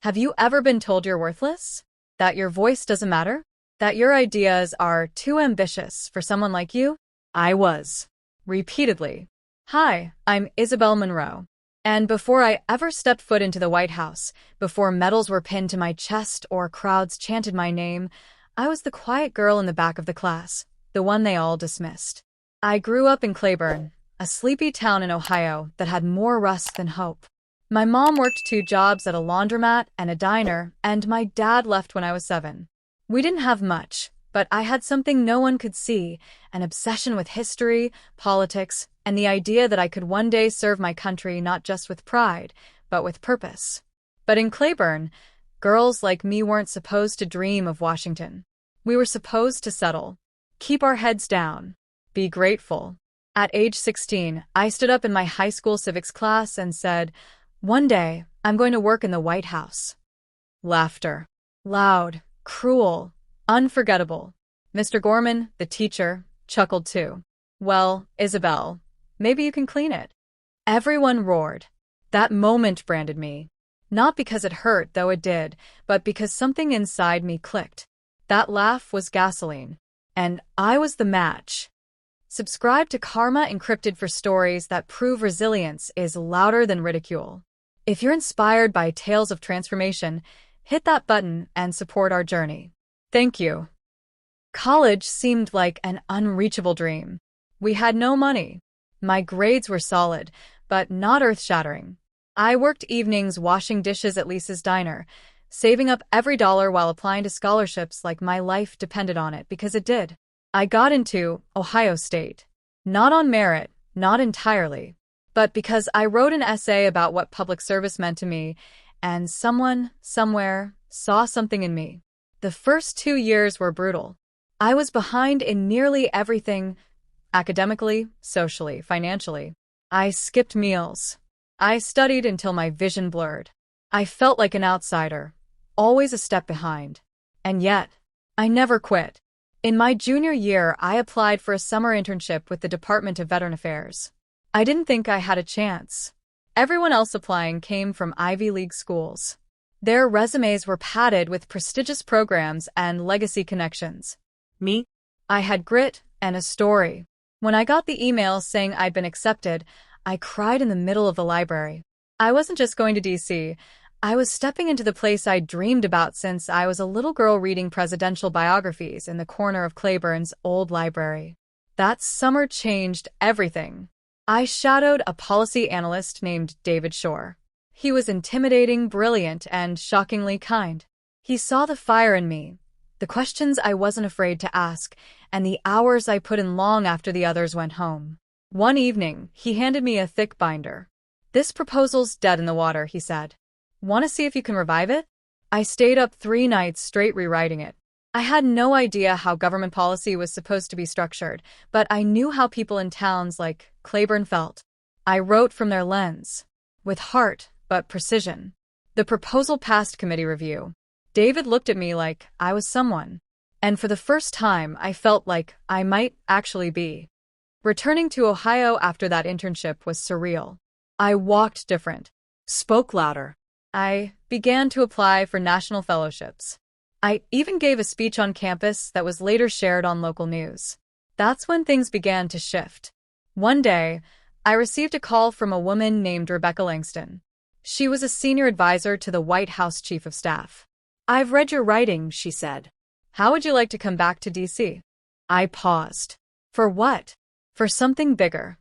Have you ever been told you're worthless? That your voice doesn't matter? That your ideas are too ambitious for someone like you? I was. Repeatedly. Hi, I'm Isabel Monroe. And before I ever stepped foot into the White House, before medals were pinned to my chest or crowds chanted my name, I was the quiet girl in the back of the class, the one they all dismissed. I grew up in Claiborne, a sleepy town in Ohio that had more rust than hope. My mom worked 2 jobs at a laundromat and a diner, and my dad left when I was 7. We didn't have much, but I had something no one could see, an obsession with history, politics, and the idea that I could one day serve my country not just with pride, but with purpose. But in Claiborne, girls like me weren't supposed to dream of Washington. We were supposed to settle, keep our heads down, be grateful. At age 16, I stood up in my high school civics class and said, "One day, I'm going to work in the White House." Laughter. Loud, cruel, unforgettable. Mr. Gorman, the teacher, chuckled too. "Well, Isabel, maybe you can clean it." Everyone roared. That moment branded me. Not because it hurt, though it did, but because something inside me clicked. That laugh was gasoline. And I was the match. Subscribe to Karma Encrypted for stories that prove resilience is louder than ridicule. If you're inspired by tales of transformation, hit that button and support our journey. Thank you. College seemed like an unreachable dream. We had no money. My grades were solid, but not earth-shattering. I worked evenings washing dishes at Lisa's diner, saving up every dollar while applying to scholarships like my life depended on it, because it did. I got into Ohio State. Not on merit, not entirely, but because I wrote an essay about what public service meant to me, and someone, somewhere, saw something in me. The first 2 years were brutal. I was behind in nearly everything, academically, socially, financially. I skipped meals. I studied until my vision blurred. I felt like an outsider, always a step behind. And yet, I never quit. In my junior year, I applied for a summer internship with the Department of Veteran Affairs. I didn't think I had a chance. Everyone else applying came from Ivy League schools. Their resumes were padded with prestigious programs and legacy connections. Me? I had grit and a story. When I got the email saying I'd been accepted, I cried in the middle of the library. I wasn't just going to DC. I was stepping into the place I'd dreamed about since I was a little girl reading presidential biographies in the corner of Claiborne's old library. That summer changed everything. I shadowed a policy analyst named David Shore. He was intimidating, brilliant, and shockingly kind. He saw the fire in me, the questions I wasn't afraid to ask, and the hours I put in long after the others went home. One evening, he handed me a thick binder. "This proposal's dead in the water," he said. "Want to see if you can revive it?" I stayed up 3 nights straight rewriting it. I had no idea how government policy was supposed to be structured, but I knew how people in towns like Claiborne felt. I wrote from their lens, with heart, but precision. The proposal passed committee review. David looked at me like I was someone. And for the first time, I felt like I might actually be. Returning to Ohio after that internship was surreal. I walked different, spoke louder. I began to apply for national fellowships. I even gave a speech on campus that was later shared on local news. That's when things began to shift. One day, I received a call from a woman named Rebecca Langston. She was a senior advisor to the White House Chief of Staff. "I've read your writing," she said. "How would you like to come back to DC?" I paused. For what? For something bigger.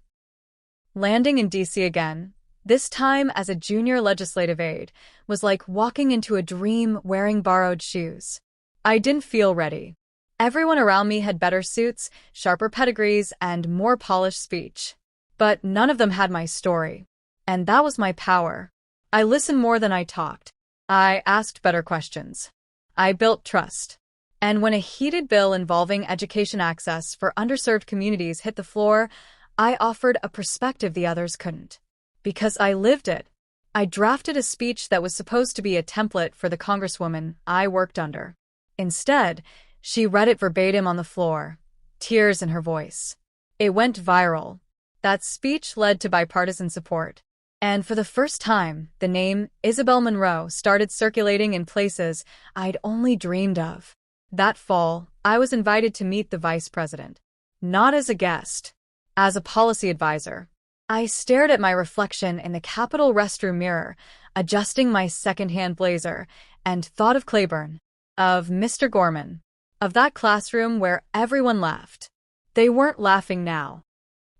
Landing in DC again, this time as a junior legislative aide, was like walking into a dream wearing borrowed shoes. I didn't feel ready. Everyone around me had better suits, sharper pedigrees, and more polished speech. But none of them had my story. And that was my power. I listened more than I talked. I asked better questions. I built trust. And when a heated bill involving education access for underserved communities hit the floor, I offered a perspective the others couldn't. Because I lived it. I drafted a speech that was supposed to be a template for the congresswoman I worked under. Instead, she read it verbatim on the floor, tears in her voice. It went viral. That speech led to bipartisan support. And for the first time, the name Isabel Monroe started circulating in places I'd only dreamed of. That fall, I was invited to meet the vice president. Not as a guest, as a policy advisor. I stared at my reflection in the Capitol restroom mirror, adjusting my second-hand blazer, and thought of Claiborne, of Mr. Gorman, of that classroom where everyone laughed. They weren't laughing now.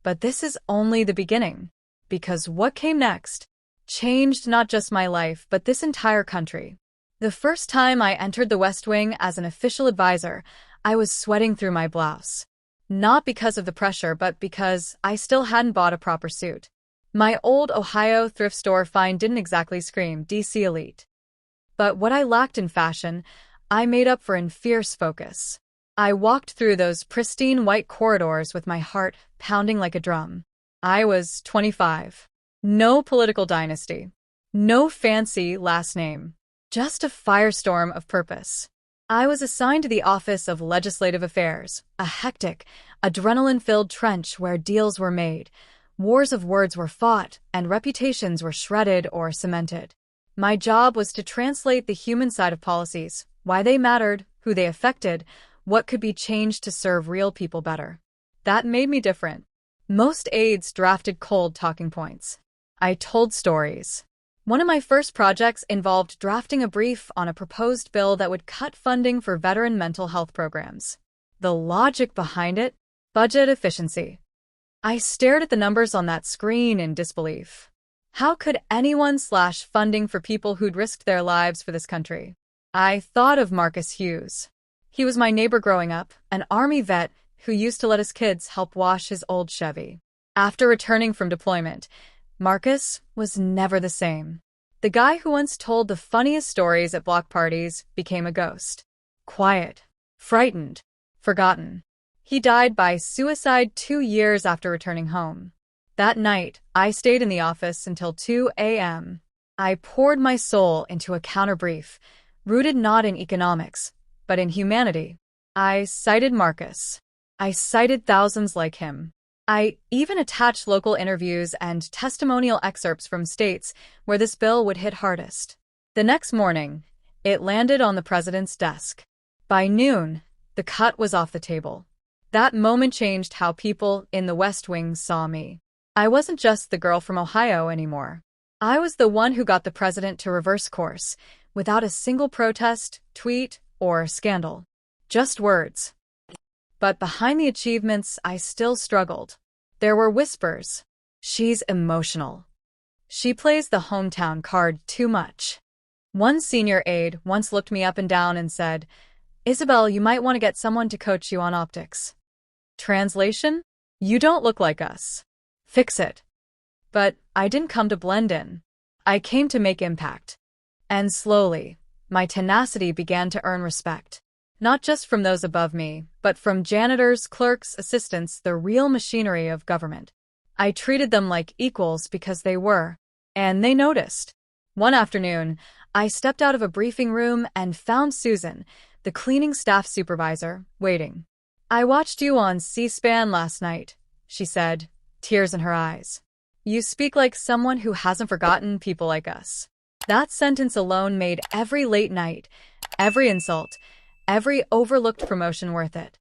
But this is only the beginning, because what came next changed not just my life but this entire country. The first time I entered the West Wing as an official advisor, I was sweating through my blouse. Not because of the pressure, but because I still hadn't bought a proper suit. My old Ohio thrift store find didn't exactly scream DC elite. But what I lacked in fashion, I made up for in fierce focus. I walked through those pristine white corridors with my heart pounding like a drum. I was 25. No political dynasty. No fancy last name. Just a firestorm of purpose. I was assigned to the Office of Legislative Affairs, a hectic, adrenaline-filled trench where deals were made, wars of words were fought, and reputations were shredded or cemented. My job was to translate the human side of policies, why they mattered, who they affected, what could be changed to serve real people better. That made me different. Most aides drafted cold talking points. I told stories. One of my first projects involved drafting a brief on a proposed bill that would cut funding for veteran mental health programs. The logic behind it? Budget efficiency. I stared at the numbers on that screen in disbelief. How could anyone slash funding for people who'd risked their lives for this country? I thought of Marcus Hughes. He was my neighbor growing up, an Army vet who used to let his kids help wash his old Chevy. After returning from deployment, Marcus was never the same. The guy who once told the funniest stories at block parties became a ghost. Quiet, frightened, forgotten. He died by suicide 2 years after returning home. That night, I stayed in the office until 2 a.m. I poured my soul into a counterbrief, rooted not in economics, but in humanity. I cited Marcus. I cited thousands like him. I even attached local interviews and testimonial excerpts from states where this bill would hit hardest. The next morning, it landed on the president's desk. By noon, the cut was off the table. That moment changed how people in the West Wing saw me. I wasn't just the girl from Ohio anymore. I was the one who got the president to reverse course, without a single protest, tweet, or scandal. Just words. But behind the achievements, I still struggled. There were whispers. She's emotional. She plays the hometown card too much. One senior aide once looked me up and down and said, "Isabel, you might want to get someone to coach you on optics." Translation? You don't look like us. Fix it. But I didn't come to blend in. I came to make impact. And slowly, my tenacity began to earn respect. Not just from those above me, but from janitors, clerks, assistants, the real machinery of government. I treated them like equals because they were, and they noticed. One afternoon, I stepped out of a briefing room and found Susan, the cleaning staff supervisor, waiting. "I watched you on C-SPAN last night," she said, tears in her eyes. "You speak like someone who hasn't forgotten people like us." That sentence alone made every late night, every insult, every overlooked promotion worth it.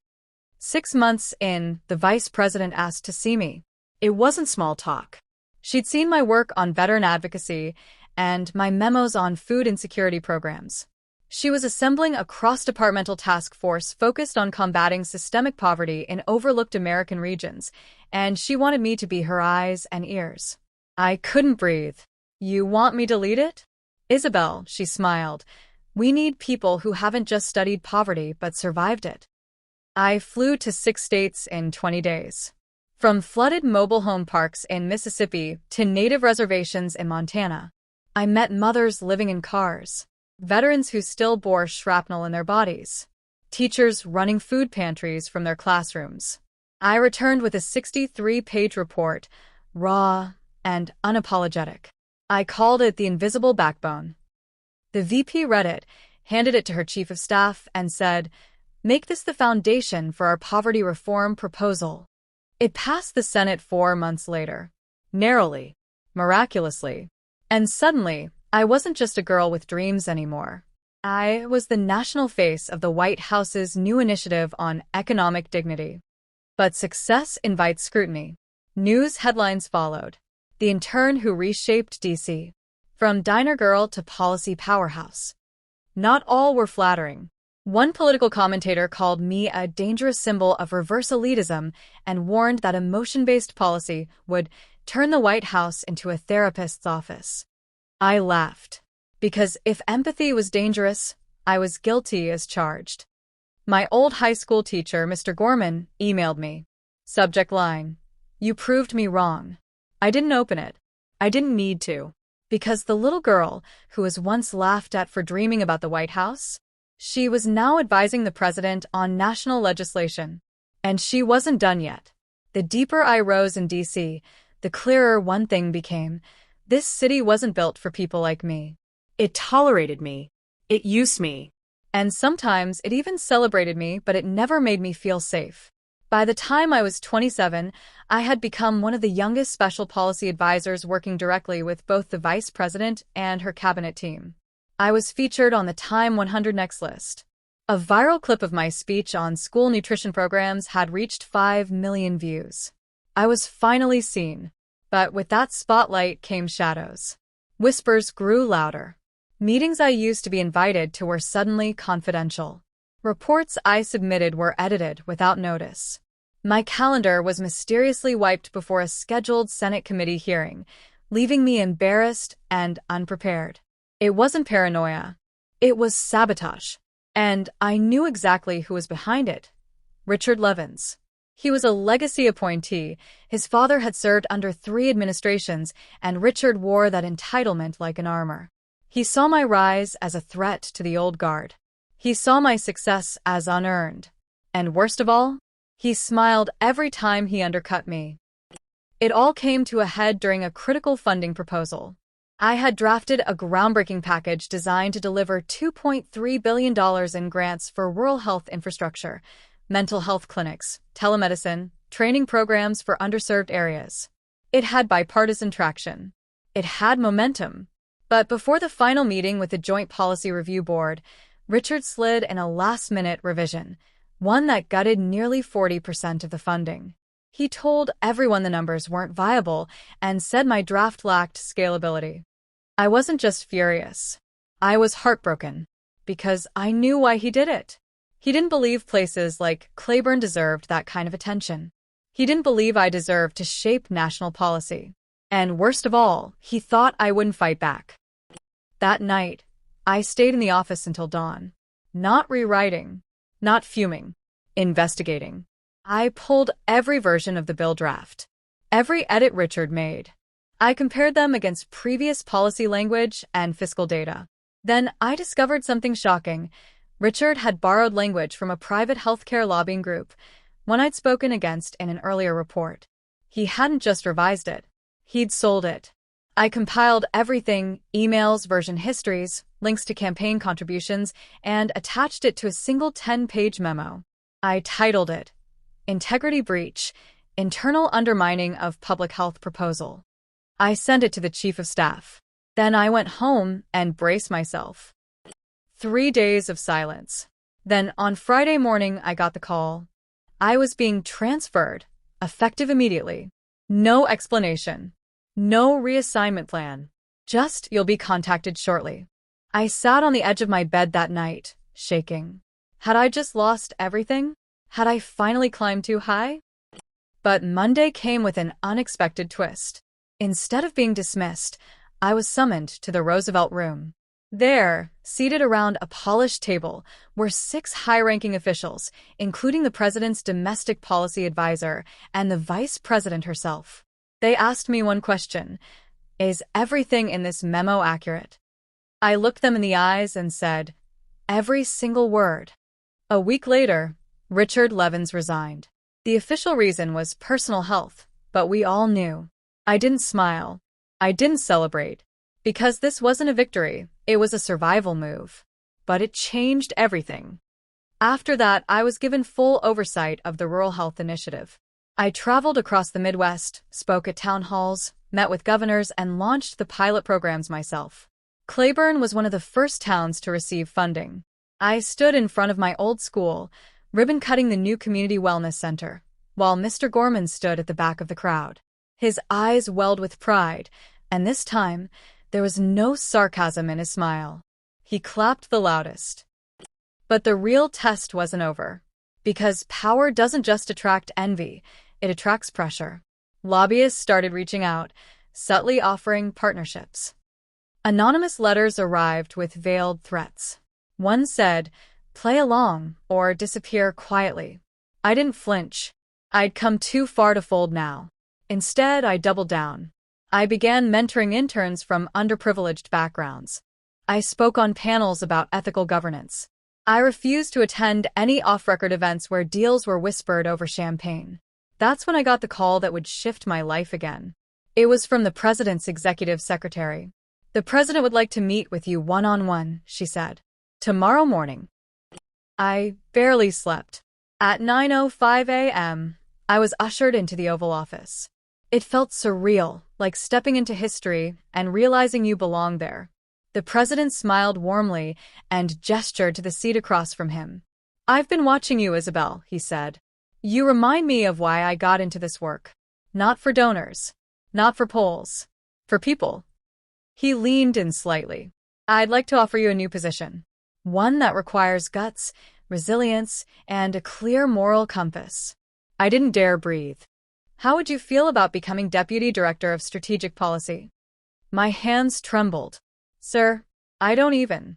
6 months in, the vice president asked to see me. It wasn't small talk. She'd seen my work on veteran advocacy and my memos on food insecurity programs. She was assembling a cross-departmental task force focused on combating systemic poverty in overlooked American regions, and she wanted me to be her eyes and ears. I couldn't breathe. "You want me to lead it?" "Isabel," she smiled, "we need people who haven't just studied poverty but survived it." I flew to 6 states in 20 days. From flooded mobile home parks in Mississippi to native reservations in Montana. I met mothers living in cars, veterans who still bore shrapnel in their bodies, teachers running food pantries from their classrooms. I returned with a 63-page report, raw and unapologetic. I called it The Invisible Backbone. The VP read it, handed it to her chief of staff, and said, "Make this the foundation for our poverty reform proposal." It passed the Senate 4 months later. Narrowly. miraculously. And suddenly, I wasn't just a girl with dreams anymore. I was the national face of the White House's new initiative on economic dignity. But success invites scrutiny. News headlines followed. The intern who reshaped D.C. From diner girl to policy powerhouse. Not all were flattering. One political commentator called me a dangerous symbol of reverse elitism and warned that emotion-based policy would turn the White House into a therapist's office. I laughed. Because if empathy was dangerous, I was guilty as charged. My old high school teacher, Mr. Gorman, emailed me. Subject line: "You proved me wrong." I didn't open it. I didn't need to. Because the little girl, who was once laughed at for dreaming about the White House, she was now advising the president on national legislation. And she wasn't done yet. The deeper I rose in D.C., the clearer one thing became. This city wasn't built for people like me. It tolerated me. It used me. And sometimes it even celebrated me, but it never made me feel safe. By the time I was 27, I had become one of the youngest special policy advisors working directly with both the vice president and her cabinet team. I was featured on the Time 100 Next list. A viral clip of my speech on school nutrition programs had reached 5 million views. I was finally seen. But with that spotlight came shadows. Whispers grew louder. Meetings I used to be invited to were suddenly confidential. Reports I submitted were edited without notice. My calendar was mysteriously wiped before a scheduled Senate committee hearing, leaving me embarrassed and unprepared. It wasn't paranoia. It was sabotage. And I knew exactly who was behind it. Richard Levins. He was a legacy appointee. His father had served under 3 administrations, and Richard wore that entitlement like an armor. He saw my rise as a threat to the old guard. He saw my success as unearned. And worst of all, he smiled every time he undercut me. It all came to a head during a critical funding proposal. I had drafted a groundbreaking package designed to deliver $2.3 billion in grants for rural health infrastructure, mental health clinics, telemedicine, training programs for underserved areas. It had bipartisan traction. It had momentum. But before the final meeting with the Joint Policy Review Board, Richard slid in a last-minute revision, one that gutted nearly 40% of the funding. He told everyone the numbers weren't viable and said my draft lacked scalability. I wasn't just furious. I was heartbroken. Because I knew why he did it. He didn't believe places like Claiborne deserved that kind of attention. He didn't believe I deserved to shape national policy. And worst of all, he thought I wouldn't fight back. That night, I stayed in the office until dawn. Not rewriting. Not fuming. Investigating. I pulled every version of the bill draft. Every edit Richard made. I compared them against previous policy language and fiscal data. Then I discovered something shocking. Richard had borrowed language from a private healthcare lobbying group, one I'd spoken against in an earlier report. He hadn't just revised it. He'd sold it. I compiled everything, emails, version histories, links to campaign contributions, and attached it to a single 10-page memo. I titled it, Integrity Breach, Internal Undermining of Public Health Proposal. I sent it to the Chief of Staff. Then I went home and braced myself. 3 days of silence. Then on Friday morning, I got the call. I was being transferred, effective immediately. No explanation. No reassignment plan. Just, you'll be contacted shortly. I sat on the edge of my bed that night, shaking. Had I just lost everything? Had I finally climbed too high? But Monday came with an unexpected twist. Instead of being dismissed, I was summoned to the Roosevelt Room. There, seated around a polished table, were 6 high-ranking officials, including the president's domestic policy advisor and the vice president herself. They asked me one question: is everything in this memo accurate? I looked them in the eyes and said, every single word. A week later, Richard Levins resigned. The official reason was personal health, but we all knew. I didn't smile. I didn't celebrate. Because this wasn't a victory, it was a survival move. But it changed everything. After that, I was given full oversight of the Rural Health Initiative. I traveled across the Midwest, spoke at town halls, met with governors, and launched the pilot programs myself. Claiborne was one of the first towns to receive funding. I stood in front of my old school, ribbon-cutting the new community wellness center, while Mr. Gorman stood at the back of the crowd. His eyes welled with pride, and this time, there was no sarcasm in his smile. He clapped the loudest. But the real test wasn't over. Because power doesn't just attract envy, it attracts pressure. Lobbyists started reaching out, subtly offering partnerships. Anonymous letters arrived with veiled threats. One said, "Play along or disappear quietly." I didn't flinch. I'd come too far to fold now. Instead, I doubled down. I began mentoring interns from underprivileged backgrounds. I spoke on panels about ethical governance. I refused to attend any off-record events where deals were whispered over champagne. That's when I got the call that would shift my life again. It was from the president's executive secretary. "The president would like to meet with you one-on-one," she said. "Tomorrow morning." I barely slept. At 9:05 a.m., I was ushered into the Oval Office. It felt surreal, like stepping into history and realizing you belong there. The president smiled warmly and gestured to the seat across from him. "I've been watching you, Isabel," he said. "You remind me of why I got into this work. Not for donors. Not for polls. For people." He leaned in slightly. "I'd like to offer you a new position. One that requires guts, resilience, and a clear moral compass." I didn't dare breathe. "How would you feel about becoming Deputy Director of Strategic Policy?" My hands trembled. "Sir, I don't even."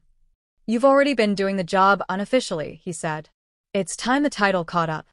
"You've already been doing the job unofficially," he said. "It's time the title caught up."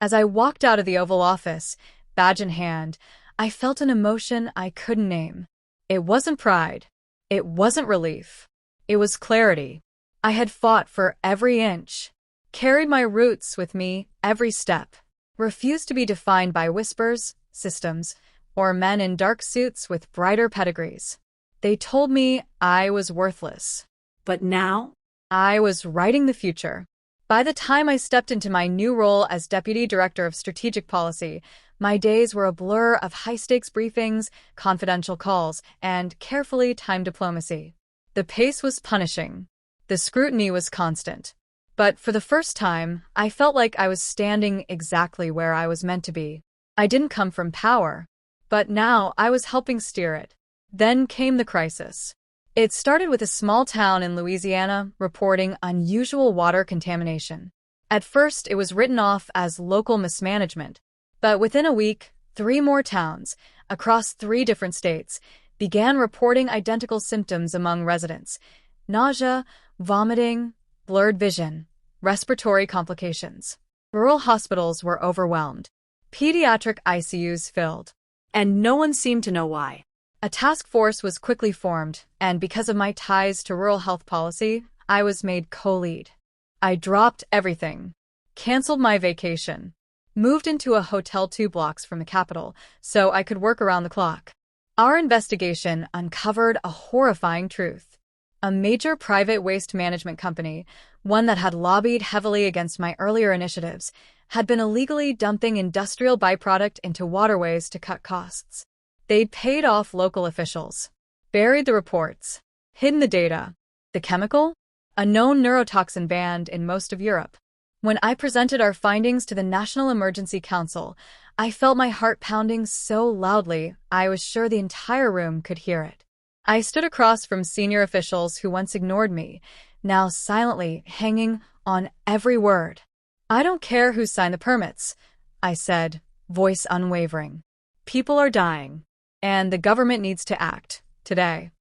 As I walked out of the Oval Office, badge in hand, I felt an emotion I couldn't name. It wasn't pride. It wasn't relief. It was clarity. I had fought for every inch, carried my roots with me every step, refused to be defined by whispers, systems, or men in dark suits with brighter pedigrees. They told me I was worthless. But now, I was writing the future. By the time I stepped into my new role as Deputy Director of Strategic Policy, my days were a blur of high-stakes briefings, confidential calls, and carefully timed diplomacy. The pace was punishing. The scrutiny was constant. But for the first time, I felt like I was standing exactly where I was meant to be. I didn't come from power, but now I was helping steer it. Then came the crisis. It started with a small town in Louisiana reporting unusual water contamination. At first, it was written off as local mismanagement, but within a week, 3 more towns, across 3 different states, began reporting identical symptoms among residents: nausea, vomiting, blurred vision, respiratory complications. Rural hospitals were overwhelmed. Pediatric ICUs filled. And no one seemed to know why. A task force was quickly formed, and because of my ties to rural health policy, I was made co-lead. I dropped everything, canceled my vacation, moved into a hotel 2 blocks from the capital so I could work around the clock. Our investigation uncovered a horrifying truth. A major private waste management company, one that had lobbied heavily against my earlier initiatives, had been illegally dumping industrial byproduct into waterways to cut costs. They'd paid off local officials, buried the reports, hidden the data. The chemical? A known neurotoxin banned in most of Europe. When I presented our findings to the National Emergency Council, I felt my heart pounding so loudly I was sure the entire room could hear it. I stood across from senior officials who once ignored me, now silently hanging on every word. "I don't care who signed the permits," I said, voice unwavering. "People are dying, and the government needs to act, today."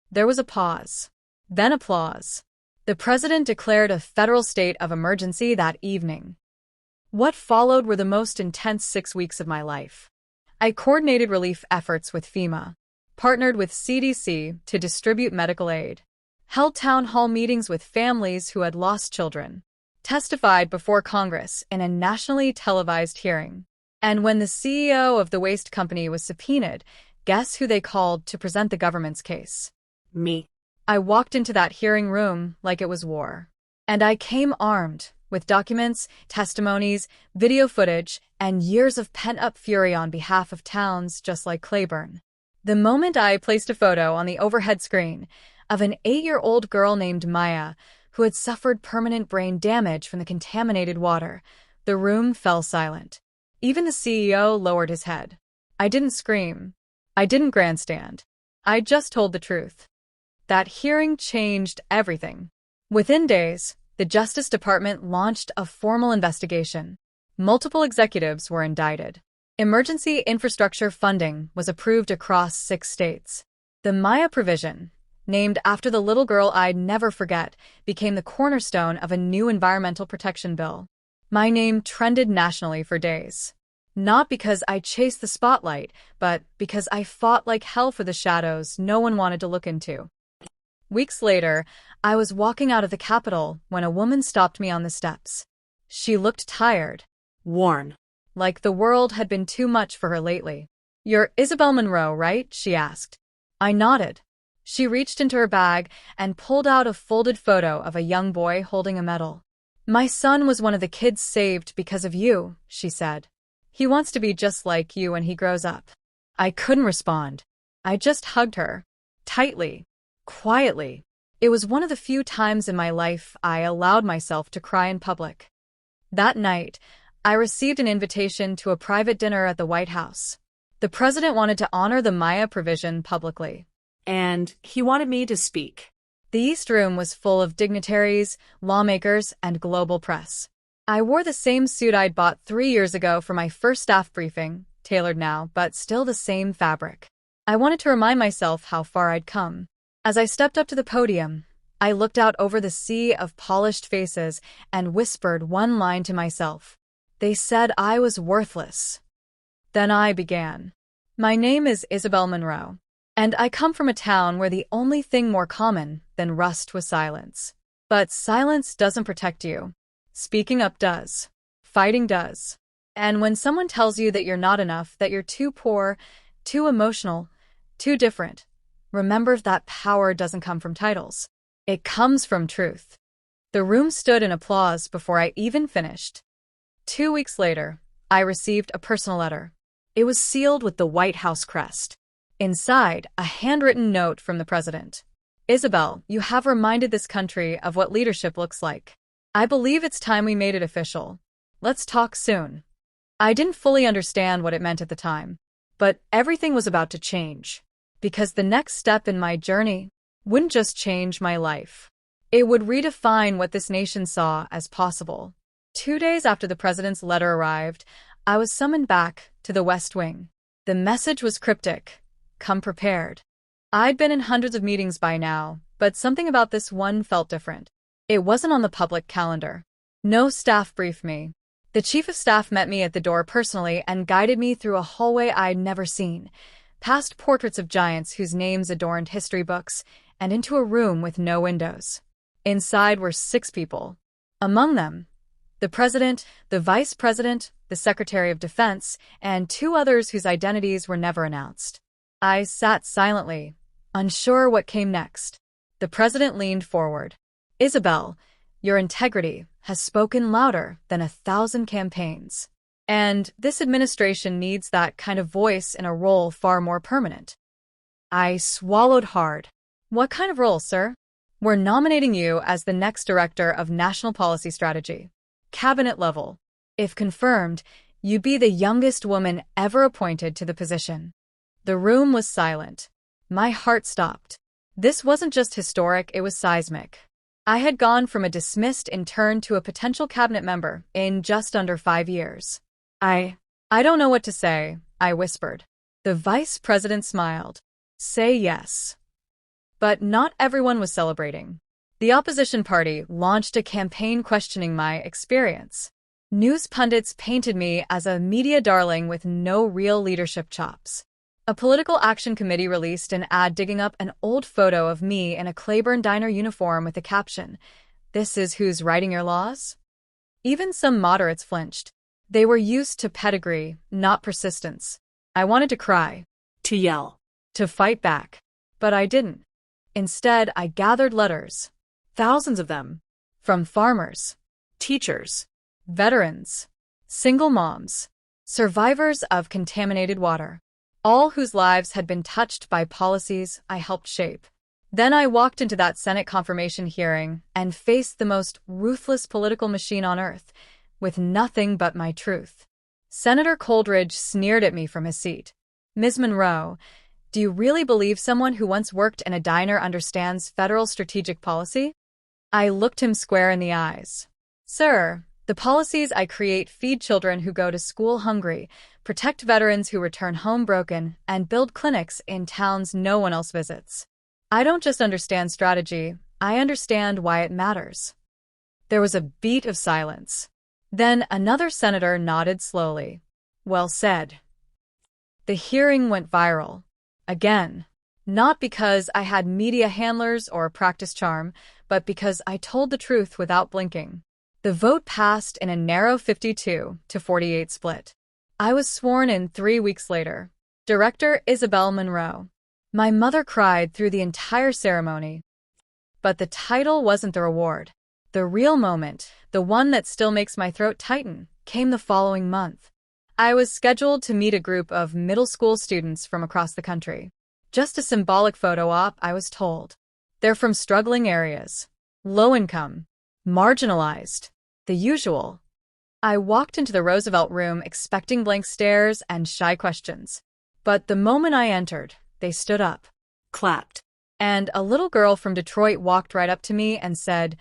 There was a pause, then applause. The president declared a federal state of emergency that evening. What followed were the most intense 6 weeks of my life. I coordinated relief efforts with FEMA, partnered with CDC to distribute medical aid, held town hall meetings with families who had lost children, testified before Congress in a nationally televised hearing. And when the CEO of the waste company was subpoenaed, guess who they called to present the government's case? Me. I walked into that hearing room like it was war. And I came armed, with documents, testimonies, video footage, and years of pent-up fury on behalf of towns just like Clayburn. The moment I placed a photo on the overhead screen of an 8-year-old girl named Maya who had suffered permanent brain damage from the contaminated water, the room fell silent. Even the CEO lowered his head. I didn't scream. I didn't grandstand. I just told the truth. That hearing changed everything. Within days, the Justice Department launched a formal investigation. Multiple executives were indicted. Emergency infrastructure funding was approved across 6 states. The Maya provision, named after the little girl I'd never forget, became the cornerstone of a new environmental protection bill. My name trended nationally for days. Not because I chased the spotlight, but because I fought like hell for the shadows no one wanted to look into. Weeks later, I was walking out of the Capitol when a woman stopped me on the steps. She looked tired. Worn. Like the world had been too much for her lately. "You're Isabel Monroe, right?" she asked. I nodded. She reached into her bag and pulled out a folded photo of a young boy holding a medal. "My son was one of the kids saved because of you," she said. "He wants to be just like you when he grows up." I couldn't respond. I just hugged her. Tightly. Quietly. It was one of the few times in my life I allowed myself to cry in public. That night, I received an invitation to a private dinner at the White House. The president wanted to honor the Maya provision publicly. And he wanted me to speak. The East Room was full of dignitaries, lawmakers, and global press. I wore the same suit I'd bought 3 years ago for my first staff briefing, tailored now, but still the same fabric. I wanted to remind myself how far I'd come. As I stepped up to the podium, I looked out over the sea of polished faces and whispered one line to myself. They said I was worthless. Then I began. "My name is Isabel Monroe, and I come from a town where the only thing more common than rust was silence. But silence doesn't protect you. Speaking up does. Fighting does. And when someone tells you that you're not enough, that you're too poor, too emotional, too different, remember that power doesn't come from titles. It comes from truth." The room stood in applause before I even finished. 2 weeks later, I received a personal letter. It was sealed with the White House crest. Inside, a handwritten note from the president. "Isabel, you have reminded this country of what leadership looks like. I believe it's time we made it official. Let's talk soon." I didn't fully understand what it meant at the time, but everything was about to change. Because the next step in my journey wouldn't just change my life. It would redefine what this nation saw as possible. 2 days after the president's letter arrived, I was summoned back to the West Wing. The message was cryptic. Come prepared. I'd been in hundreds of meetings by now, but something about this one felt different. It wasn't on the public calendar. No staff briefed me. The chief of staff met me at the door personally and guided me through a hallway I'd never seen, past portraits of giants whose names adorned history books, and into a room with no windows. Inside were 6 people. Among them, the president, the vice president, the secretary of defense, and 2 others whose identities were never announced. I sat silently, unsure what came next. The president leaned forward. "Isabel, your integrity has spoken louder than 1,000 campaigns. And this administration needs that kind of voice in a role far more permanent." I swallowed hard. "What kind of role, sir?" "We're nominating you as the next director of national policy strategy. Cabinet level. If confirmed, you'd be the youngest woman ever appointed to the position." The room was silent. My heart stopped. This wasn't just historic, it was seismic. I had gone from a dismissed intern to a potential cabinet member in just under 5 years. I don't know what to say," I whispered. The vice president smiled. "Say yes." But not everyone was celebrating. The opposition party launched a campaign questioning my experience. News pundits painted me as a media darling with no real leadership chops. A political action committee released an ad digging up an old photo of me in a Clayburn diner uniform with the caption, "This is who's writing your laws?" Even some moderates flinched. They were used to pedigree, not persistence. I wanted to cry. To yell. To fight back. But I didn't. Instead, I gathered letters. Thousands of them. From farmers. Teachers. veterans, single moms, survivors of contaminated water, all whose lives had been touched by policies I helped shape. Then I walked into that Senate confirmation hearing and faced the most ruthless political machine on earth, with nothing but my truth. Senator Coldridge sneered at me from his seat. "Ms. Monroe, do you really believe someone who once worked in a diner understands federal strategic policy?" I looked him square in the eyes. "Sir, the policies I create feed children who go to school hungry, protect veterans who return home broken, and build clinics in towns no one else visits. I don't just understand strategy, I understand why it matters." There was a beat of silence. Then another senator nodded slowly. "Well said." The hearing went viral. Again. Not because I had media handlers or practice charm, but because I told the truth without blinking. The vote passed in a narrow 52-48 split. I was sworn in 3 weeks later. Director Isabel Monroe. My mother cried through the entire ceremony. But the title wasn't the reward. The real moment, the one that still makes my throat tighten, came the following month. I was scheduled to meet a group of middle school students from across the country. Just a symbolic photo op, I was told. They're from struggling areas. Low income. Marginalized. The usual. I walked into the Roosevelt Room expecting blank stares and shy questions. But the moment I entered, they stood up. Clapped. And a little girl from Detroit walked right up to me and said,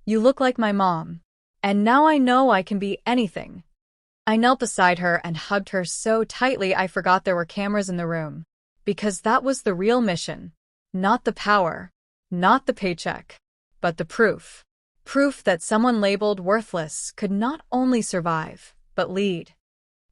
"You look like my mom. And now I know I can be anything." I knelt beside her and hugged her so tightly I forgot there were cameras in the room. Because that was the real mission. Not the power. Not the paycheck. But the proof. Proof that someone labeled worthless could not only survive, but lead.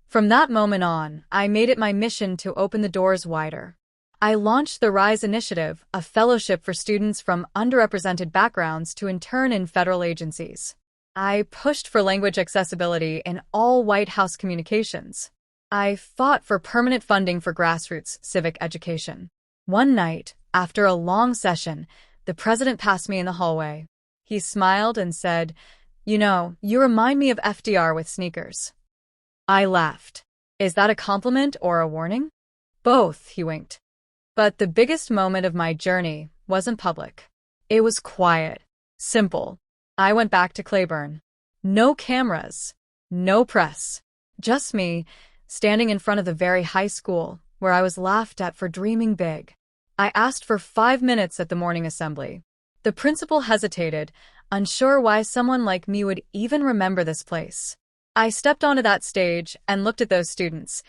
From that moment on, I made it my mission to open the doors wider. I launched the RISE Initiative, a fellowship for students from underrepresented backgrounds to intern in federal agencies. I pushed for language accessibility in all White House communications. I fought for permanent funding for grassroots civic education. One night, after a long session, the president passed me in the hallway. He smiled and said, "You know, you remind me of FDR with sneakers." I laughed. "Is that a compliment or a warning?" "Both," he winked. But the biggest moment of my journey wasn't public. It was quiet, simple. I went back to Claiborne. No cameras, no press, just me, standing in front of the very high school where I was laughed at for dreaming big. I asked for 5 minutes at the morning assembly. The principal hesitated, unsure why someone like me would even remember this place. I stepped onto that stage and looked at those students,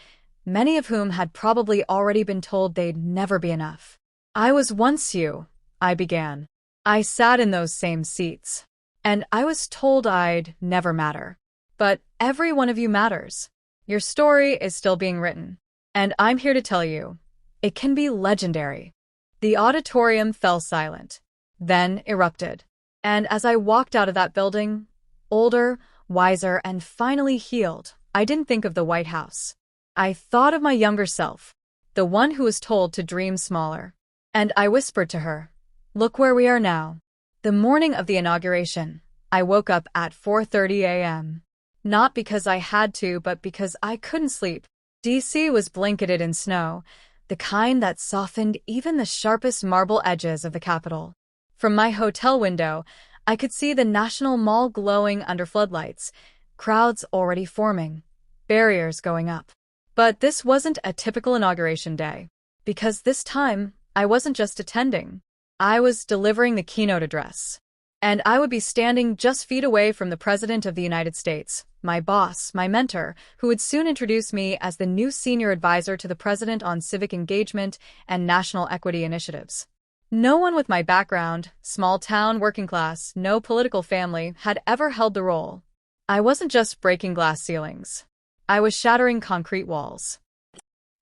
many of whom had probably already been told they'd never be enough. "I was once you," I began. "I sat in those same seats. And I was told I'd never matter. But every one of you matters. Your story is still being written. And I'm here to tell you, it can be legendary." The auditorium fell silent, then erupted. And as I walked out of that building, older, wiser, and finally healed, I didn't think of the White House. I thought of my younger self, the one who was told to dream smaller. And I whispered to her, "Look where we are now." The morning of the inauguration, I woke up at 4:30 a.m. Not because I had to, but because I couldn't sleep. D.C. was blanketed in snow, the kind that softened even the sharpest marble edges of the Capitol. From my hotel window, I could see the National Mall glowing under floodlights, crowds already forming, barriers going up. But this wasn't a typical inauguration day, because this time, I wasn't just attending. I was delivering the keynote address. And I would be standing just feet away from the President of the United States, my boss, my mentor, who would soon introduce me as the new senior advisor to the President on civic engagement and national equity initiatives. No one with my background, small town, working class, no political family, had ever held the role. I wasn't just breaking glass ceilings. I was shattering concrete walls.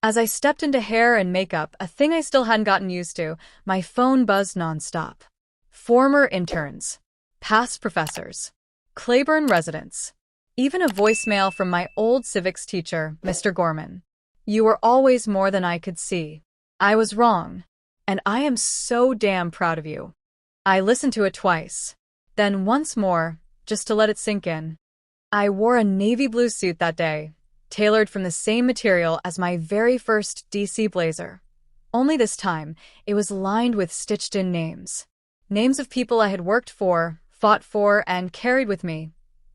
As I stepped into hair and makeup, a thing I still hadn't gotten used to, my phone buzzed nonstop. Former interns, past professors, Claiborne residents, even a voicemail from my old civics teacher, Mr. Gorman. "You were always more than I could see. I was wrong, and I am so damn proud of you." I listened to it twice, then once more, just to let it sink in. I wore a navy blue suit that day, tailored from the same material as my very first DC blazer. Only this time, it was lined with stitched-in names. Names of people I had worked for, fought for, and carried with me.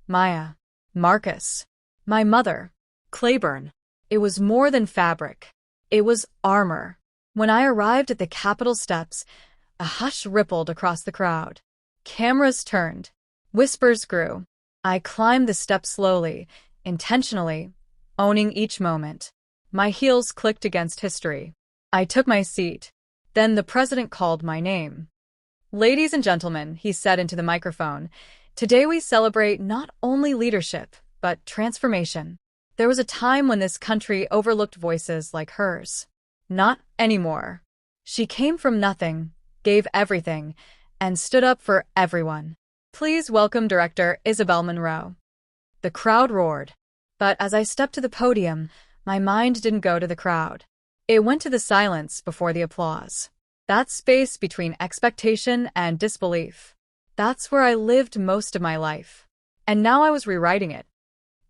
Maya. Marcus. My mother. Claiborne. It was more than fabric. It was armor. When I arrived at the Capitol steps, a hush rippled across the crowd. Cameras turned. Whispers grew. I climbed the steps slowly, intentionally, owning each moment. My heels clicked against history. I took my seat. Then the president called my name. "Ladies and gentlemen," he said into the microphone, "today we celebrate not only leadership, but transformation. There was a time when this country overlooked voices like hers. Not anymore. She came from nothing, gave everything, and stood up for everyone. Please welcome Director Isabel Monroe." The crowd roared. But as I stepped to the podium, my mind didn't go to the crowd. It went to the silence before the applause. That space between expectation and disbelief. That's where I lived most of my life. And now I was rewriting it.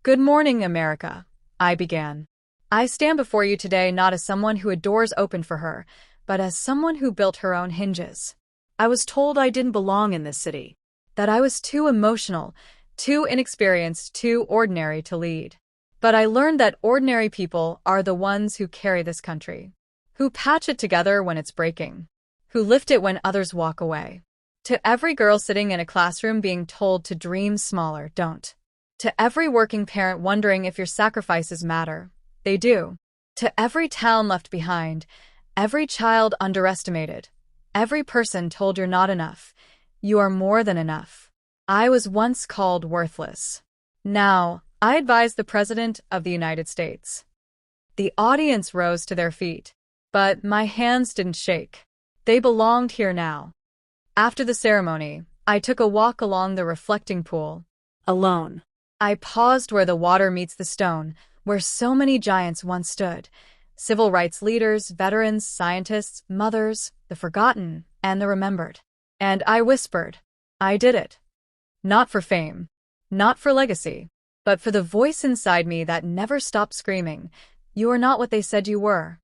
"Good morning, America," I began. "I stand before you today not as someone who had doors open for her, but as someone who built her own hinges. I was told I didn't belong in this city. That I was too emotional, too inexperienced, too ordinary to lead. But I learned that ordinary people are the ones who carry this country, who patch it together when it's breaking, who lift it when others walk away. To every girl sitting in a classroom being told to dream smaller, don't. To every working parent wondering if your sacrifices matter, they do. To every town left behind, every child underestimated, every person told you're not enough, you are more than enough. I was once called worthless. Now, I advise the President of the United States." The audience rose to their feet, but my hands didn't shake. They belonged here now. After the ceremony, I took a walk along the reflecting pool. Alone. I paused where the water meets the stone, where so many giants once stood. Civil rights leaders, veterans, scientists, mothers, the forgotten, and the remembered. And I whispered, I did it. Not for fame, not for legacy, but for the voice inside me that never stopped screaming, "You are not what they said you were."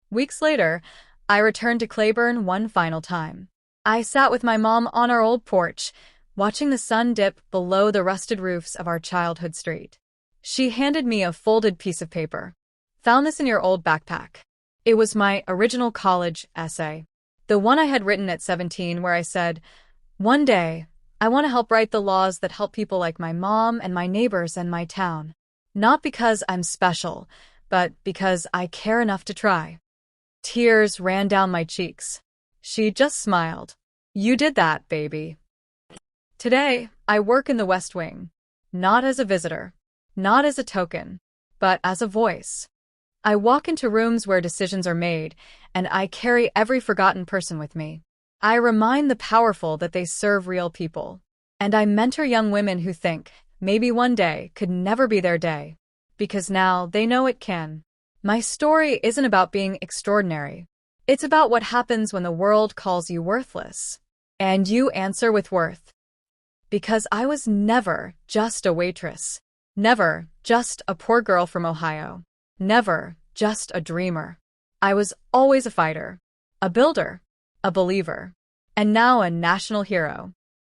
Weeks later, I returned to Claiborne one final time. I sat with my mom on our old porch, watching the sun dip below the rusted roofs of our childhood street. She handed me a folded piece of paper. "Found this in your old backpack." It was my original college essay. The one I had written at 17 where I said, "One day, I want to help write the laws that help people like my mom and my neighbors and my town. Not because I'm special, but because I care enough to try." Tears ran down my cheeks. She just smiled. "You did that, baby." Today, I work in the West Wing. Not as a visitor, not as a token, but as a voice. I walk into rooms where decisions are made, and I carry every forgotten person with me. I remind the powerful that they serve real people. And I mentor young women who think, maybe one day could never be their day. Because now they know it can. My story isn't about being extraordinary. It's about what happens when the world calls you worthless. And you answer with worth. Because I was never just a waitress. Never just a poor girl from Ohio. Never just a dreamer. I was always a fighter, a builder, a believer, and now a national hero.